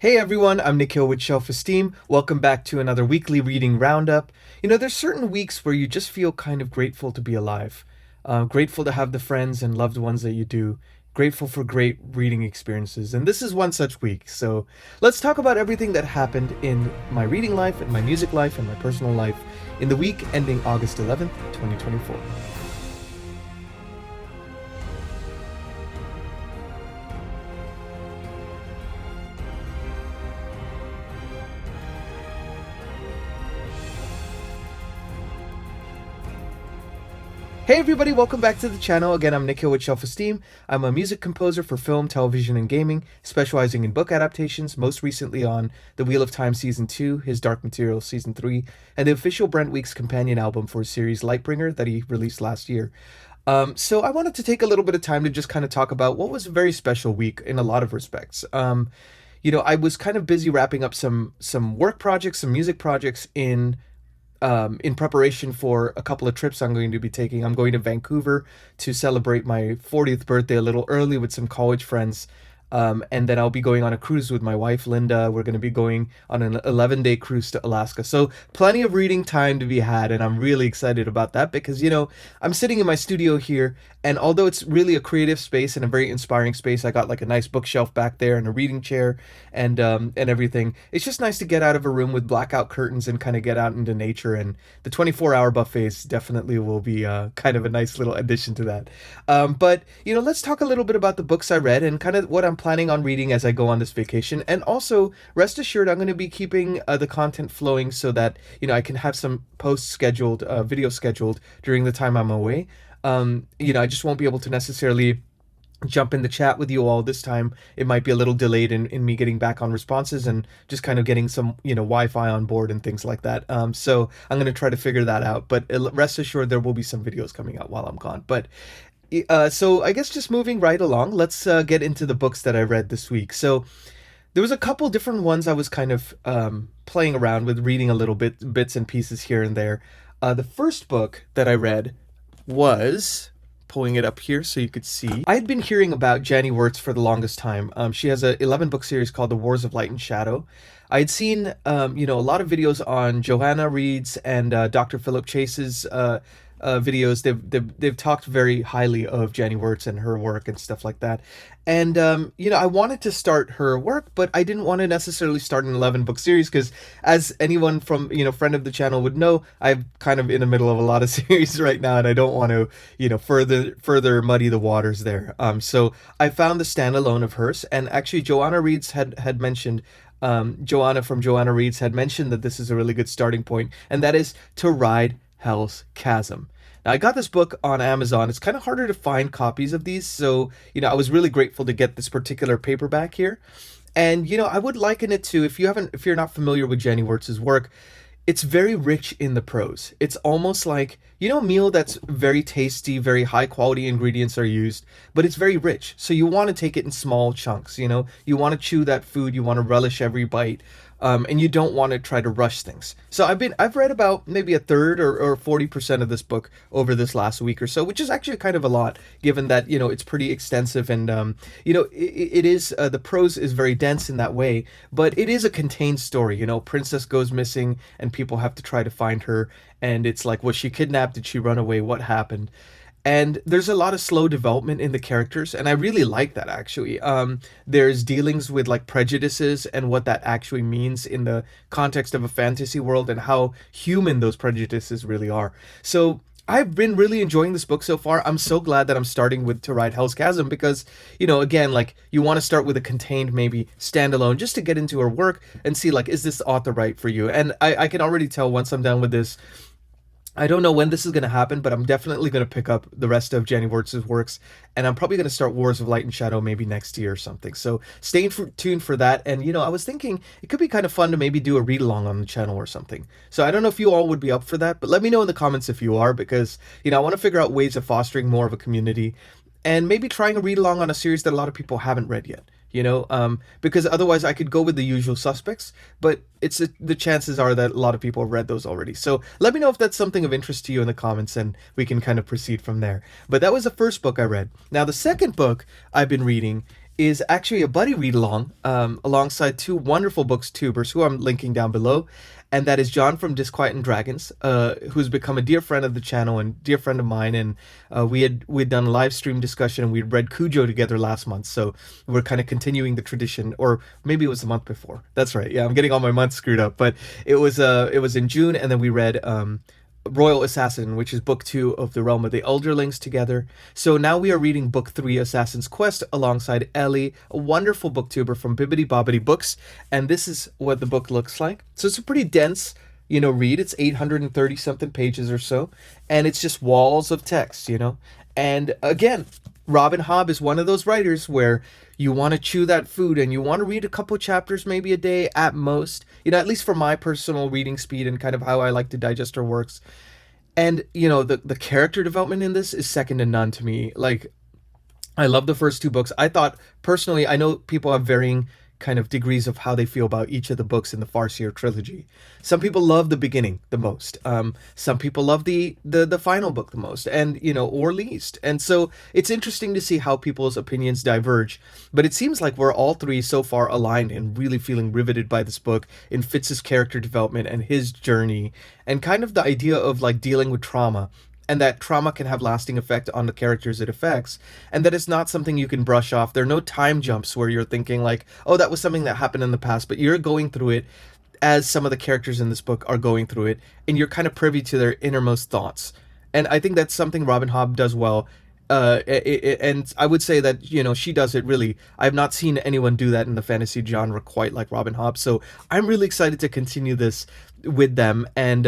Hey everyone, I'm Nikhil with Shelf-Esteem. Welcome back to another weekly reading roundup. There's certain weeks where you just feel kind of grateful to be alive. Grateful to have the friends and loved ones that you do. Grateful for great reading experiences. And this is one such week. So let's talk about everything that happened in my reading life, and my music life, and my personal life in the week ending August 11th, 2024. Hey everybody, welcome back to the channel. Again, I'm Nikhil with Shelf-Esteem. I'm a music composer for film, television, and gaming, specializing in book adaptations, most recently on The Wheel of Time Season 2, His Dark Materials Season 3, and the official Brent Weeks companion album for his series Lightbringer that he released last year. So I wanted to take a little bit of time to just kind of talk about what was a very special week in a lot of respects. I was kind of busy wrapping up some work projects, some music projects in preparation for a couple of trips I'm going to be taking. I'm going to Vancouver to celebrate my 40th birthday a little early with some college friends. And then I'll be going on a cruise with my wife, Linda. We're going to be going on an 11-day cruise to Alaska. So plenty of reading time to be had. And I'm really excited about that because, I'm sitting in my studio here. And although it's really a creative space and a very inspiring space, I got like a nice bookshelf back there and a reading chair and everything. It's just nice to get out of a room with blackout curtains and kind of get out into nature. And the 24-hour buffets definitely will be kind of a nice little addition to that. But let's talk a little bit about the books I read and kind of what I'm planning on reading as I go on this vacation. And also, rest assured, I'm going to be keeping the content flowing so that, I can have some posts scheduled, video scheduled during the time I'm away. I just won't be able to necessarily jump in the chat with you all this time. It might be a little delayed in me getting back on responses and just kind of getting some, Wi-Fi on board and things like that. So I'm going to try to figure that out. But rest assured, there will be some videos coming out while I'm gone. But so I guess just moving right along, let's get into the books that I read this week. So there was a couple different ones I was kind of playing around with, reading a little bits and pieces here and there. The first book that I read was, pulling it up here so you could see, I had been hearing about Janny Wirtz for the longest time. She has a 11-book series called The Wars of Light and Shadow. I had seen a lot of videos on Joanna Reed's and Dr. Philip Chase's videos. They've talked very highly of Janny Wirtz and her work and stuff like that. And I wanted to start her work, but I didn't want to necessarily start an 11-book series because, as anyone from friend of the channel would know, I'm kind of in the middle of a lot of series right now, and I don't want to further muddy the waters there. So I found the standalone of hers, and actually Joanna Reed's had mentioned. Joanna from Joanna Reed's had mentioned that this is a really good starting point, and that is To Ride Hell's Chasm. Now, I got this book on Amazon. It's kind of harder to find copies of these, so I was really grateful to get this particular paperback here. And I would liken it to, if you're not familiar with Janny Wirtz's work, it's very rich in the prose. It's almost like, a meal that's very tasty, very high quality ingredients are used, but it's very rich. So you want to take it in small chunks, you want to chew that food, you want to relish every bite. And you don't want to try to rush things. So I've read about maybe a third or 40% of this book over this last week or so, which is actually kind of a lot, given that it's pretty extensive and it is the prose is very dense in that way, but it is a contained story. Princess goes missing and people have to try to find her, and it's like, was she kidnapped? Did she run away? What happened? And there's a lot of slow development in the characters, and I really like that, actually. There's dealings with like prejudices and what that actually means in the context of a fantasy world and how human those prejudices really are. So I've been really enjoying this book so far. I'm so glad that I'm starting with To Ride Hell's Chasm because, again, like, you want to start with a contained, maybe standalone, just to get into her work and see, like, is this author right for you? And I can already tell once I'm done with this, I don't know when this is going to happen, but I'm definitely going to pick up the rest of Janny Wirtz's works, and I'm probably going to start Wars of Light and Shadow maybe next year or something. So stay tuned for that. And, I was thinking it could be kind of fun to maybe do a read-along on the channel or something. So I don't know if you all would be up for that, but let me know in the comments if you are, because, I want to figure out ways of fostering more of a community and maybe trying a read-along on a series that a lot of people haven't read yet. Because otherwise I could go with the usual suspects, but the chances are that a lot of people have read those already. So let me know if that's something of interest to you in the comments, and we can kind of proceed from there. But that was the first book I read. Now, the second book I've been reading is actually a buddy read along alongside two wonderful booktubers who I'm linking down below. And that is John from Disquiet and Dragons, who's become a dear friend of the channel and dear friend of mine. And we'd done a live stream discussion and we'd read Cujo together last month. So we're kind of continuing the tradition, or maybe it was the month before. That's right. Yeah, I'm getting all my months screwed up. But it was in June, and then we read Royal Assassin, which is book 2 of the Realm of the Elderlings together. So now we are reading book 3, Assassin's Quest, alongside Ellie, a wonderful booktuber from Bibbidi Bobbidi Books. And this is what the book looks like. So it's a pretty dense, read. It's 830 something pages or so. And it's just walls of text, And again, Robin Hobb is one of those writers where you want to chew that food and you want to read a couple chapters maybe a day at most, at least for my personal reading speed and kind of how I like to digest her works. And the character development in this is second to none to me. Like, I love the first two books. I thought personally, I know people have varying kind of degrees of how they feel about each of the books in the Farseer trilogy. Some people love the beginning the most. Some people love the final book the most, and or least. And so it's interesting to see how people's opinions diverge. But it seems like we're all three so far aligned and really feeling riveted by this book in Fitz's character development and his journey, and kind of the idea of like dealing with trauma, and that trauma can have lasting effect on the characters it affects, and that it's not something you can brush off. There are no time jumps where you're thinking like, oh, that was something that happened in the past, but you're going through it as some of the characters in this book are going through it, and you're kind of privy to their innermost thoughts. And I think that's something Robin Hobb does well. And I would say that, she does it really. I have not seen anyone do that in the fantasy genre quite like Robin Hobb. So I'm really excited to continue this with them. And,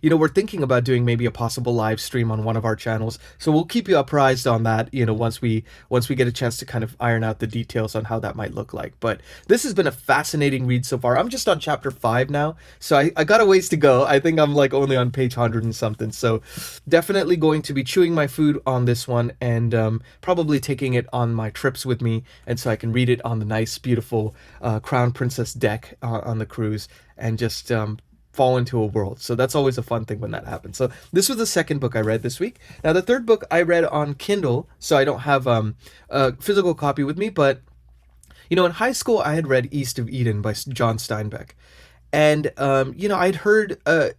we're thinking about doing maybe a possible live stream on one of our channels. So we'll keep you apprised on that, once we get a chance to kind of iron out the details on how that might look like. But this has been a fascinating read so far. I'm just on chapter 5 now. So I got a ways to go. I think I'm like only on page 100 and something. So definitely going to be chewing my food on this one, and probably taking it on my trips with me, and so I can read it on the nice, beautiful Crown Princess deck on the cruise, and just fall into a world. So that's always a fun thing when that happens. So this was the second book I read this week. Now the third book I read on Kindle, so I don't have a physical copy with me, but in high school I had read East of Eden by John Steinbeck. And, I'd heard, I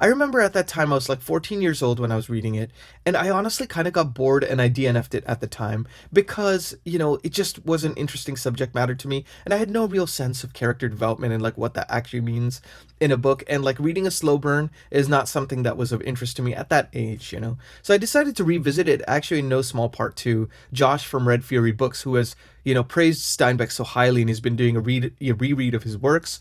remember at that time I was like 14 years old when I was reading it. And I honestly kind of got bored and I DNF'd it at the time because, it just was an interesting subject matter to me. And I had no real sense of character development and like what that actually means in a book. And like reading a slow burn is not something that was of interest to me at that age, So I decided to revisit it, actually in no small part to Josh from Red Fury Books, who has, praised Steinbeck so highly and he's been doing a reread of his works.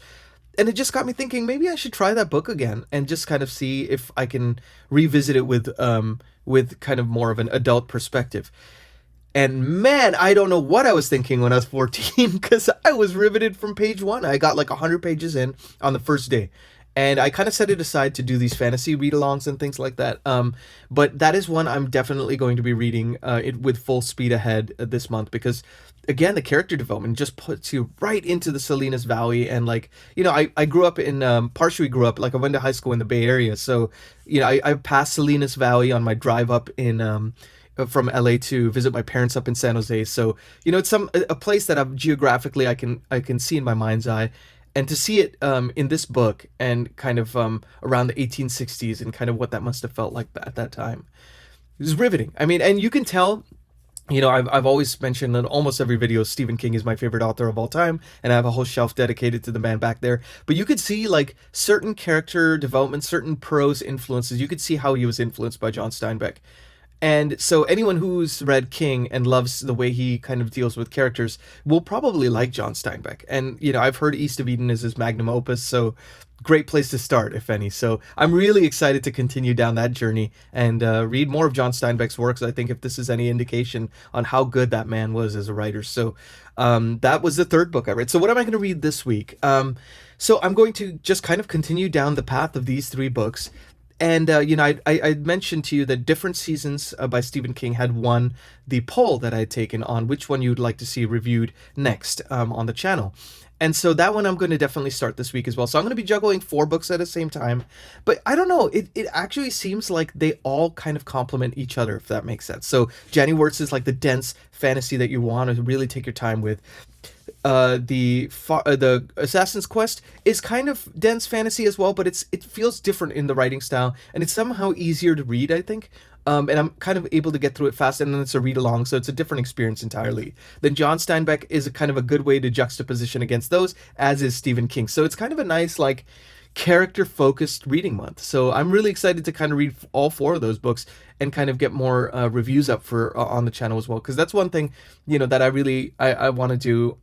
And it just got me thinking, maybe I should try that book again and just kind of see if I can revisit it with kind of more of an adult perspective. And man, I don't know what I was thinking when I was 14, because I was riveted from page 1. I got like 100 pages in on the first day. And I kind of set it aside to do these fantasy read-alongs and things like that. But that is one I'm definitely going to be reading it with full speed ahead this month, because again, the character development just puts you right into the Salinas Valley. And like, I grew up in, partially grew up, like I went to high school in the Bay Area. So, I passed Salinas Valley on my drive up in, from LA to visit my parents up in San Jose. So, it's a place that geographically I can see in my mind's eye. And to see it in this book and kind of around the 1860s and kind of what that must have felt like at that time, it was riveting. I mean, and you can tell, I've always mentioned in almost every video, Stephen King is my favorite author of all time, and I have a whole shelf dedicated to the man back there. But you could see like certain character development, certain prose influences. You could see how he was influenced by John Steinbeck. And so anyone who's read King and loves the way he kind of deals with characters will probably like John Steinbeck. And, I've heard East of Eden is his magnum opus, so great place to start, if any. So I'm really excited to continue down that journey and read more of John Steinbeck's works, I think, if this is any indication on how good that man was as a writer. So that was the third book I read. So what am I going to read this week? So I'm going to just kind of continue down the path of these 3 books. And, I mentioned to you that Different Seasons by Stephen King had won the poll that I had taken on which one you'd like to see reviewed next on the channel. And so that one I'm going to definitely start this week as well. So I'm going to be juggling 4 books at the same time. But I don't know, it actually seems like they all kind of complement each other, if that makes sense. So Jenny Wirtz is like the dense fantasy that you want to really take your time with. The Assassin's Quest is kind of dense fantasy as well, but it feels different in the writing style, and it's somehow easier to read, I think. And I'm kind of able to get through it fast, and then it's a read along, so it's a different experience entirely. Then John Steinbeck is a kind of a good way to juxtaposition against those, as is Stephen King. So it's kind of a nice, like, character focused reading month. So I'm really excited to kind of read all 4 of those books and kind of get more reviews up for on the channel as well, because that's one thing, that I want to do.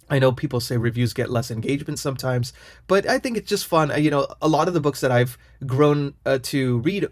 I know people say reviews get less engagement sometimes, but I think it's just fun. A lot of the books that I've grown to read,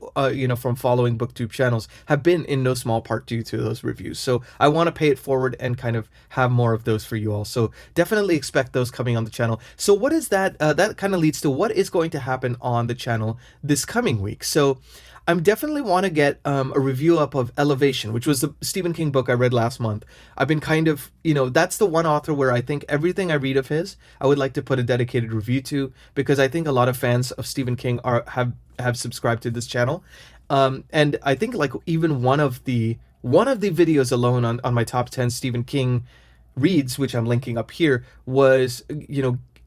from following booktube channels have been in no small part due to those reviews. So I want to pay it forward and kind of have more of those for you all. So definitely expect those coming on the channel. So what is that? That kind of leads to what is going to happen on the channel this coming week. So I'm definitely want to get a review up of Elevation, which was the Stephen King book I read last month. I've been kind of, that's the one author where I think everything I read of his, I would like to put a dedicated review to, because I think a lot of fans of Stephen King have subscribed to this channel. And I think like even one of the videos alone on my top 10 Stephen King reads, which I'm linking up here, was,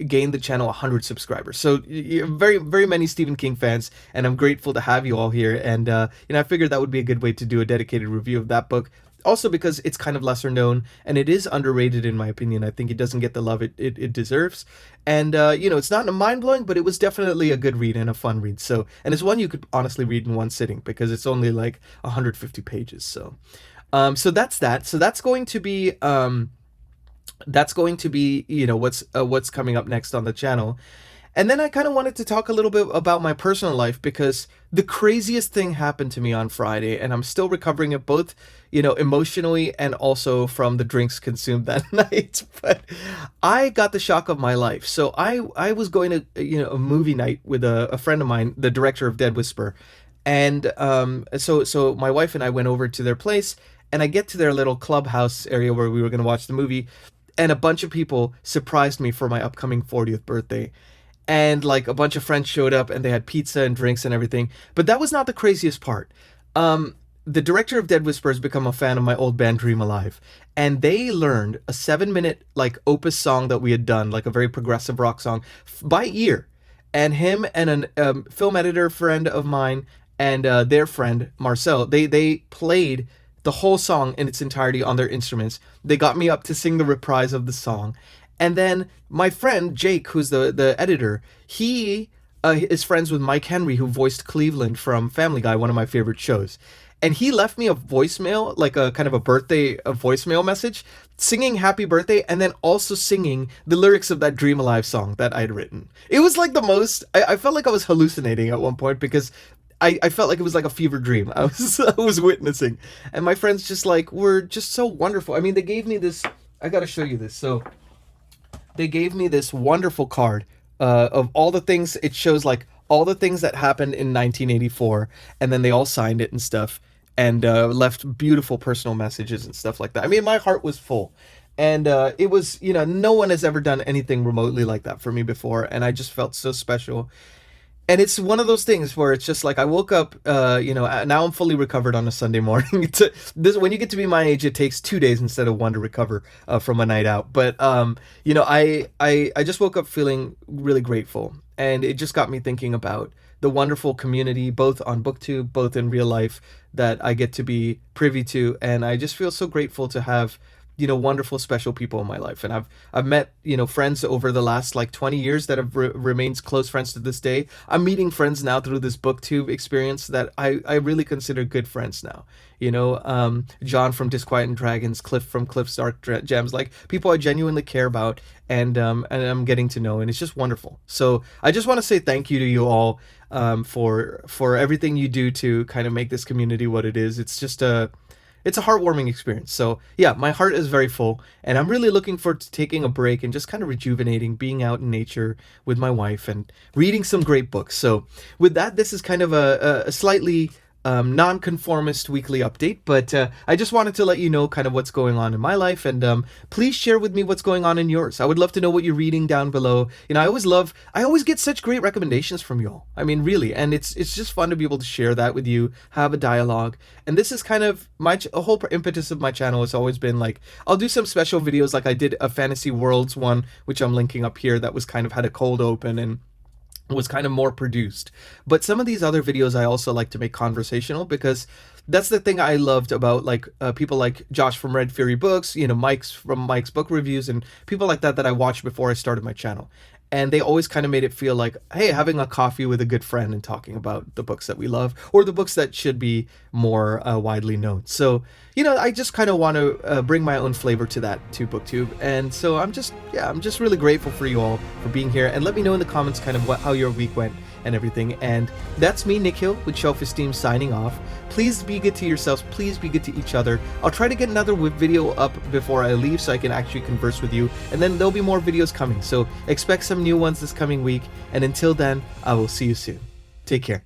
gained the channel 100 subscribers. So very, very many Stephen King fans, and I'm grateful to have you all here. And I figured that would be a good way to do a dedicated review of that book. Also because it's kind of lesser known and it is underrated in my opinion. I think it doesn't get the love it deserves. And it's not mind-blowing, but it was definitely a good read and a fun read. So, and it's one you could honestly read in one sitting because it's only like 150 pages. So that's that. So that's going to be what's coming up next on the channel. And then I kind of wanted to talk a little bit about my personal life, because the craziest thing happened to me on Friday, and I'm still recovering it both, emotionally and also from the drinks consumed that night. But I got the shock of my life. So I was going to, a movie night with a friend of mine, the director of Dead Whisper. And so my wife and I went over to their place, and I get to their little clubhouse area where we were going to watch the movie. And a bunch of people surprised me for my upcoming 40th birthday. And like a bunch of friends showed up and they had pizza and drinks and everything. But that was not the craziest part. The director of Dead Whisper has become a fan of my old band Dream Alive. And they learned a 7-minute like opus song that we had done, like a very progressive rock song, by ear. And him and a film editor friend of mine and their friend Marcel, they played the whole song in its entirety on their instruments. They got me up to sing the reprise of the song. And then my friend Jake, who's the editor, he is friends with Mike Henry, who voiced Cleveland from Family Guy, one of my favorite shows. And he left me a voicemail, like a kind of a voicemail message, singing happy birthday, and then also singing the lyrics of that Dream Alive song that I'd written. It was like the most, I felt like I was hallucinating at one point, because I felt like it was like a fever dream I was witnessing. And my friends just like were just so wonderful. I mean, they gave me this, I gotta show you this. So they gave me this wonderful card of all the things. It shows like all the things that happened in 1984, and then they all signed it and stuff, and left beautiful personal messages and stuff like that. I mean, my heart was full. And it was, no one has ever done anything remotely like that for me before, and I just felt so special. And it's one of those things where it's just like I woke up, now I'm fully recovered on a Sunday morning. When you get to be my age, it takes 2 days instead of one to recover from a night out. But, I just woke up feeling really grateful. And it just got me thinking about the wonderful community, both on Booktube, both in real life, that I get to be privy to. And I just feel so grateful to have wonderful, special people in my life. And I've met, friends over the last like 20 years that have remained close friends to this day. I'm meeting friends now through this BookTube experience that I really consider good friends now. John from Disquiet and Dragons, Cliff from Cliff's Dark Gems, like people I genuinely care about and I'm getting to know, and it's just wonderful. So I just want to say thank you to you all for everything you do to kind of make this community what it is. It's a heartwarming experience. So yeah, my heart is very full, and I'm really looking forward to taking a break and just kind of rejuvenating, being out in nature with my wife and reading some great books. So with that, this is kind of a slightly non-conformist weekly update, but I just wanted to let you know kind of what's going on in my life, and please share with me what's going on in yours. I would love to know what you're reading down below. You know, I always get such great recommendations from y'all. I mean, really, and it's just fun to be able to share that with you, have a dialogue. And this is kind of a whole impetus of my channel has always been like, I'll do some special videos, like I did a Fantasy Worlds one, which I'm linking up here, that was kind of had a cold open and was kind of more produced. But some of these other videos I also like to make conversational, because that's the thing I loved about like people like Josh from Red Fury Books, you know, Mike's from Mike's Book Reviews, and people like that I watched before I started my channel. And they always kind of made it feel like, hey, having a coffee with a good friend and talking about the books that we love, or the books that should be more widely known. So, you know, I just kind of want to bring my own flavor to that, to Booktube. And so I'm just really grateful for you all for being here. And let me know in the comments kind of how your week went and everything. And that's me, Nick Hill, with Shelf-Esteem, signing off. Please be good to yourselves. Please be good to each other. I'll try to get another video up before I leave so I can actually converse with you. And then there'll be more videos coming. So expect some new ones this coming week. And until then, I will see you soon. Take care.